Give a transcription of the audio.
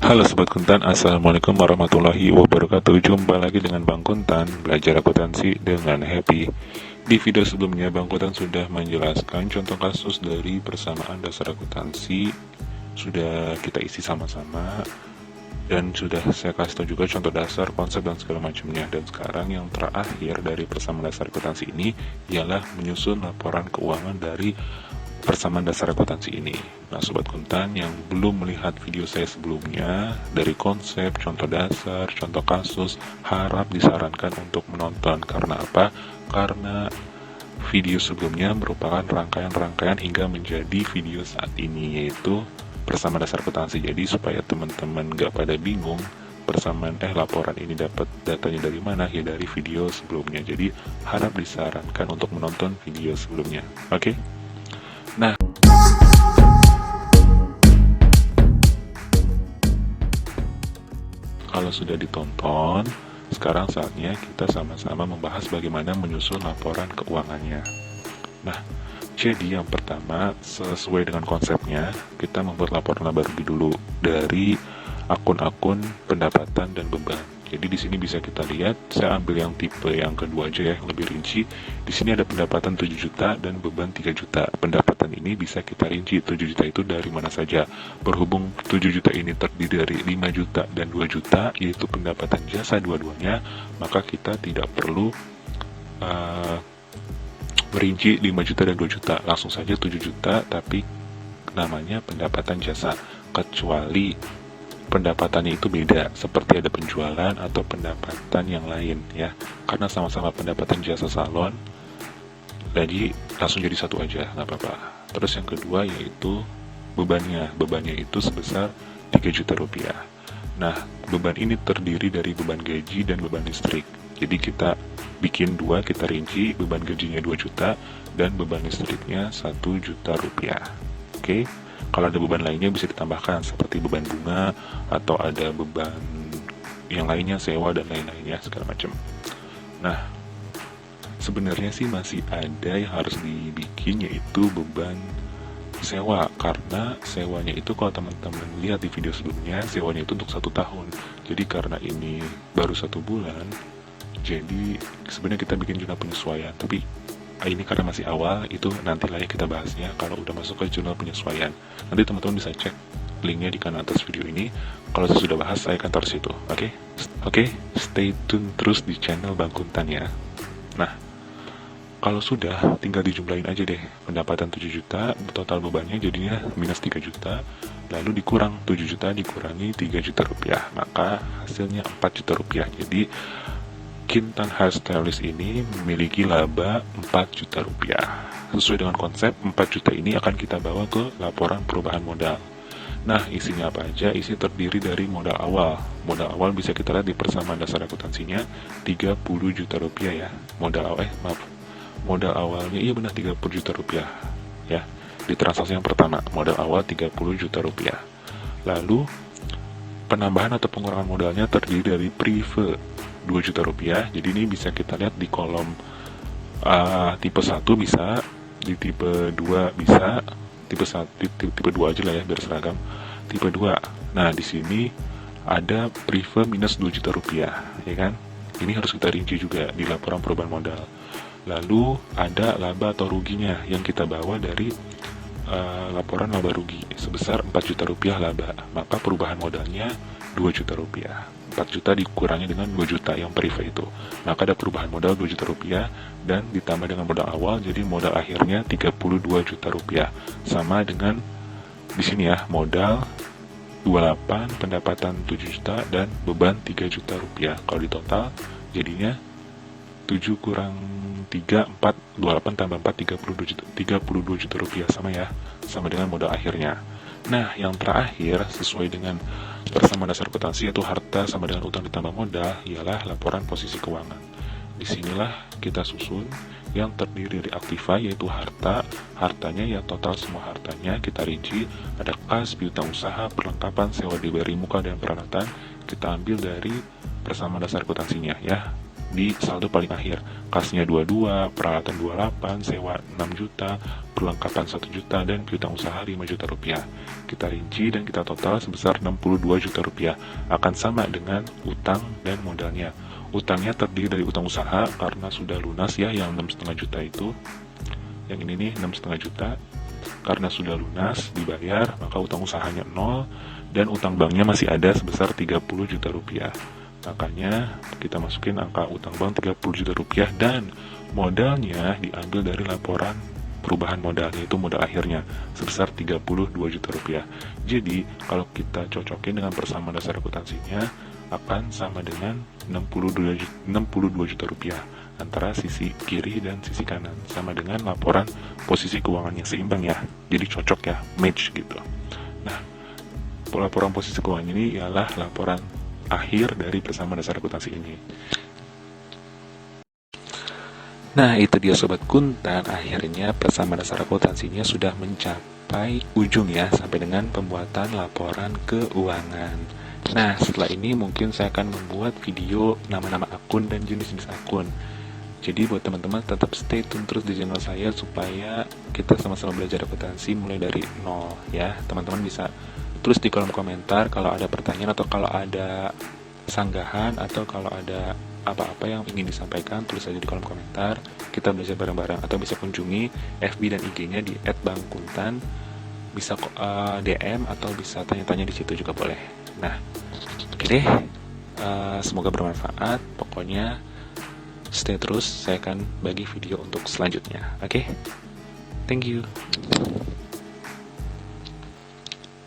Halo Sobat Kuntan, Assalamualaikum warahmatullahi wabarakatuh. Jumpa lagi dengan Bang Kuntan, belajar akuntansi dengan happy. Di video sebelumnya, Bang Kuntan sudah menjelaskan contoh kasus dari persamaan dasar akuntansi. Sudah kita isi sama-sama. Dan sudah saya kasih tahu juga contoh dasar, konsep, dan segala macamnya. Dan sekarang yang terakhir dari persamaan dasar akuntansi ini ialah menyusun laporan keuangan dari persamaan dasar akuntansi ini. Nah, Sobat Kuntan yang belum melihat video saya sebelumnya dari konsep, contoh dasar, contoh kasus, harap disarankan untuk menonton. Karena apa? Karena video sebelumnya merupakan rangkaian-rangkaian hingga menjadi video saat ini, yaitu persamaan dasar akuntansi. Jadi supaya teman-teman gak pada bingung persamaan laporan ini dapat datanya dari mana, ya dari video sebelumnya. Jadi harap disarankan untuk menonton video sebelumnya. Oke? Nah, kalau sudah ditonton, sekarang saatnya kita sama-sama membahas bagaimana menyusun laporan keuangannya. Nah, jadi yang pertama, sesuai dengan konsepnya, kita membuat laporan laba rugi dulu dari akun-akun pendapatan dan beban. Jadi di sini bisa kita lihat, saya ambil yang tipe yang kedua aja ya, yang lebih rinci. Di sini ada pendapatan 7 juta dan beban 3 juta. Pendapatan ini bisa kita rinci 7 juta itu dari mana saja. Berhubung 7 juta ini terdiri dari 5 juta dan 2 juta, yaitu pendapatan jasa dua-duanya, maka kita tidak perlu merinci 5 juta dan 2 juta. Langsung saja 7 juta, tapi namanya pendapatan jasa. Kecuali pendapatannya itu beda, seperti ada penjualan atau pendapatan yang lain ya, karena sama-sama pendapatan jasa salon, jadi langsung jadi satu aja, nggak apa-apa. Terus yang kedua yaitu bebannya itu sebesar 3 juta rupiah. Nah, beban ini terdiri dari beban gaji dan beban listrik. Jadi kita bikin dua, kita rinci, beban gajinya 2 juta dan beban listriknya 1 juta rupiah. Oke? Kalau ada beban lainnya bisa ditambahkan seperti beban bunga atau ada beban yang lainnya, sewa dan lain-lainnya segala macam. Nah, sebenarnya sih masih ada yang harus dibikin, yaitu beban sewa, karena sewanya itu kalau teman-teman lihat di video sebelumnya, sewanya itu untuk 1 tahun. Jadi karena ini baru 1 bulan, jadi sebenarnya kita bikin juga penyesuaian, tapi ini karena masih awal, itu nanti lah ya kita bahasnya kalau udah masuk ke jurnal penyesuaian. Nanti teman-teman bisa cek linknya di kanan atas video ini. Kalau saya sudah bahas, saya akan taruh situ. Oke, stay tune terus di channel Bang Kuntan ya. Nah, kalau sudah, tinggal dijumlahin aja deh. Pendapatan 7 juta, total bebannya jadinya minus 3 juta, lalu dikurang 7 juta dikurangi 3 juta rupiah, maka hasilnya 4 juta rupiah. Jadi Kintan Hairstylist ini memiliki laba 4 juta rupiah. Sesuai dengan konsep, 4 juta ini akan kita bawa ke laporan perubahan modal. Nah, isinya apa aja? Isi terdiri dari modal awal. Modal awal bisa kita lihat di persamaan dasar akuntansinya 30 juta rupiah ya. Modal awalnya, iya benar 30 juta rupiah ya. Di transaksi yang pertama, modal awal 30 juta rupiah. Lalu, penambahan atau pengurangan modalnya terdiri dari prive 2 juta rupiah. Jadi ini bisa kita lihat di kolom tipe 1 bisa, di tipe 2 bisa, tipe 2 aja lah ya biar seragam. Tipe 2. Nah, di sini ada prive minus 2 juta rupiah, ya kan? Ini harus kita rinci juga di laporan perubahan modal. Lalu ada laba atau ruginya yang kita bawa dari laporan laba rugi sebesar 4 juta rupiah laba, maka perubahan modalnya 2 juta rupiah. 4 juta dikurangi dengan 2 juta yang prive itu, maka ada perubahan modal 2 juta rupiah dan ditambah dengan modal awal, jadi modal akhirnya 32 juta rupiah, sama dengan di sini ya, modal 28, pendapatan 7 juta dan beban 3 juta rupiah. Kalau di total jadinya 7 kurang 3, 4, 28 tambah 4, 32 juta rupiah, sama ya, sama dengan modal akhirnya. Nah, yang terakhir sesuai dengan persamaan dasar akuntansi, yaitu harta sama dengan utang ditambah modal, ialah laporan posisi keuangan. Disinilah kita susun yang terdiri dari aktiva, yaitu hartanya ya, total semua hartanya kita rinci. Ada kas, piutang usaha, perlengkapan, sewa diberi muka dan peralatan, kita ambil dari persamaan dasar akuntansinya ya. di saldo paling akhir. Kasnya 22, peralatan 28, sewa 6 juta, perlengkapan 1 juta, dan piutang usaha 5 juta rupiah. Kita rinci dan kita total sebesar 62 juta rupiah. Akan sama dengan utang dan modalnya. Utangnya terdiri dari utang usaha karena sudah lunas ya, yang 6,5 juta itu. Yang ini nih 6,5 juta. Karena sudah lunas, dibayar, maka utang usahanya 0, dan utang banknya masih ada sebesar 30 juta rupiah. Makanya kita masukin angka utang bank 30 juta rupiah, dan modalnya diambil dari laporan perubahan modal, yaitu modal akhirnya sebesar 32 juta rupiah. Jadi kalau kita cocokin dengan persamaan dasar akuntansinya, akan sama dengan 62 juta rupiah antara sisi kiri dan sisi kanan, sama dengan laporan posisi keuangan yang seimbang ya. Jadi cocok ya, match gitu. Nah, laporan posisi keuangan ini ialah laporan akhir dari persamaan dasar akuntansi ini. Nah, itu dia Sobat Kuntan, akhirnya persamaan dasar akuntansinya sudah mencapai ujung ya, sampai dengan pembuatan laporan keuangan. Nah, setelah ini mungkin saya akan membuat video nama-nama akun dan jenis-jenis akun. Jadi buat teman-teman tetap stay tune terus di channel saya supaya kita sama-sama belajar akuntansi mulai dari nol ya. Teman-teman bisa tulis di kolom komentar kalau ada pertanyaan atau kalau ada sanggahan atau kalau ada apa-apa yang ingin disampaikan, tulis aja di kolom komentar. Kita belajar bareng-bareng, atau bisa kunjungi FB dan IG-nya di @bangkuntan. Bisa DM atau bisa tanya-tanya di situ juga boleh. Nah, oke deh. Semoga bermanfaat. Pokoknya stay terus, saya akan bagi video untuk selanjutnya. Oke? Thank you.